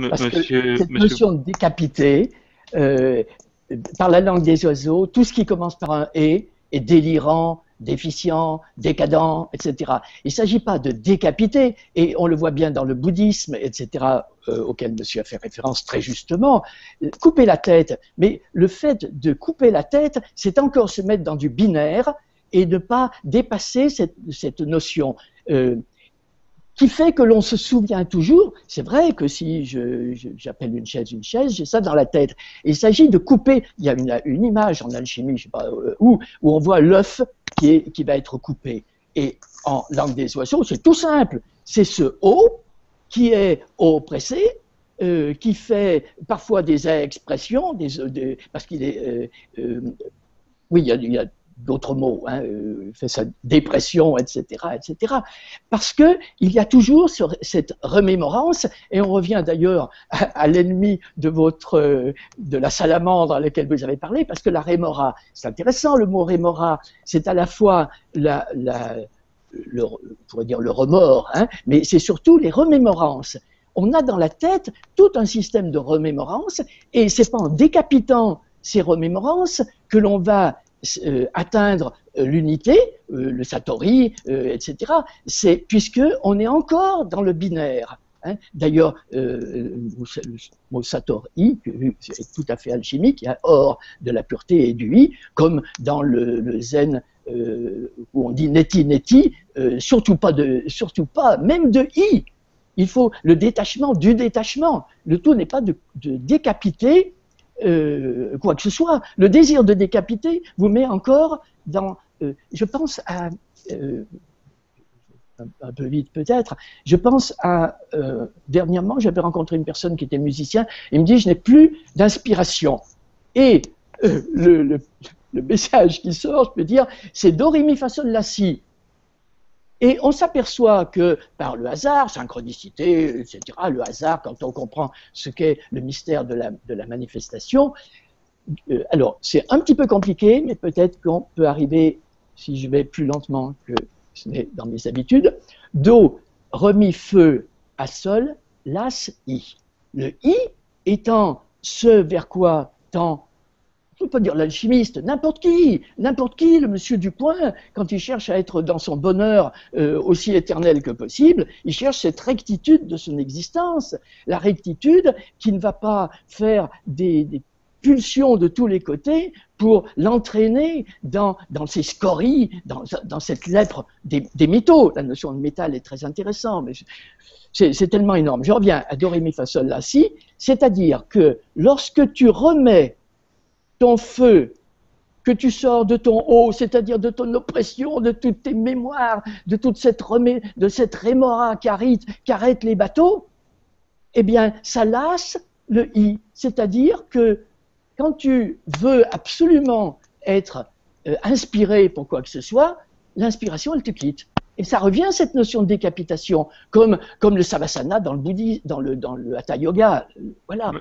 Parce que cette Monsieur, notion de décapité, euh, par la langue des oiseaux, tout ce qui commence par un est délirant, déficient, décadent, etc. Il ne s'agit pas de décapiter, et on le voit bien dans le bouddhisme, etc., auquel monsieur a fait référence très justement, couper la tête. Mais le fait de couper la tête, c'est encore se mettre dans du binaire et ne pas dépasser cette notion. Qui fait que l'on se souvient toujours. C'est vrai que si j'appelle une chaise, j'ai ça dans la tête. Il s'agit de couper. Il y a une image en alchimie, je sais pas où on voit l'œuf qui va être coupé. Et en langue des oiseaux, c'est tout simple. C'est ce O qui est oppressé, qui fait parfois des expressions, parce qu'il est oui, il y a d'autres mots, hein, fait sa dépression, etc., etc. Parce que il y a toujours cette remémorance, et on revient d'ailleurs à l'ennemi de la salamandre à laquelle vous avez parlé, parce que la rémora, c'est intéressant le mot rémora, c'est à la fois on pourrait dire le remords, hein, mais c'est surtout les remémorances. On a dans la tête tout un système de remémorances, et c'est pas en décapitant ces remémorances que l'on va atteindre l'unité, le satori, etc. C'est puisqu'on est encore dans le binaire. Hein. D'ailleurs, le mot satori est tout à fait alchimique. Il y a or de la pureté et du i, comme dans le zen où on dit neti neti, surtout pas, même de i. Il faut le détachement du détachement. Le tout n'est pas de décapiter quoi que ce soit. Le désir de décapiter vous met encore dans... je pense à... un peu vite peut-être, je pense à... dernièrement, j'avais rencontré une personne qui était musicien, il me dit, je n'ai plus d'inspiration. Et le message qui sort, je peux dire, c'est do, ré, mi, fa, sol, la, si. Et on s'aperçoit que par le hasard, synchronicité, etc., le hasard, quand on comprend ce qu'est le mystère de la manifestation, alors c'est un petit peu compliqué, mais peut-être qu'on peut arriver, si je vais plus lentement que ce n'est dans mes habitudes, do, remis feu à sol, las, i. Le i étant ce vers quoi tend, je ne peux pas dire l'alchimiste, n'importe qui, le monsieur du coin, quand il cherche à être dans son bonheur aussi éternel que possible, il cherche cette rectitude de son existence, la rectitude qui ne va pas faire des pulsions de tous les côtés pour l'entraîner dans ses scories, dans cette lèpre des métaux. La notion de métal est très intéressante, mais c'est tellement énorme. Je reviens à do, ré, mi, fa, sol, la, si, c'est-à-dire que lorsque tu remets ton feu, que tu sors de ton haut, c'est-à-dire de ton oppression, de toutes tes mémoires, de toute cette rémora qui arrête les bateaux, eh bien, ça lasse le i. C'est-à-dire que quand tu veux absolument être inspiré pour quoi que ce soit, l'inspiration, elle te quitte. Et ça revient à cette notion de décapitation, comme le savasana dans le bouddhisme, dans le hatha yoga. Voilà.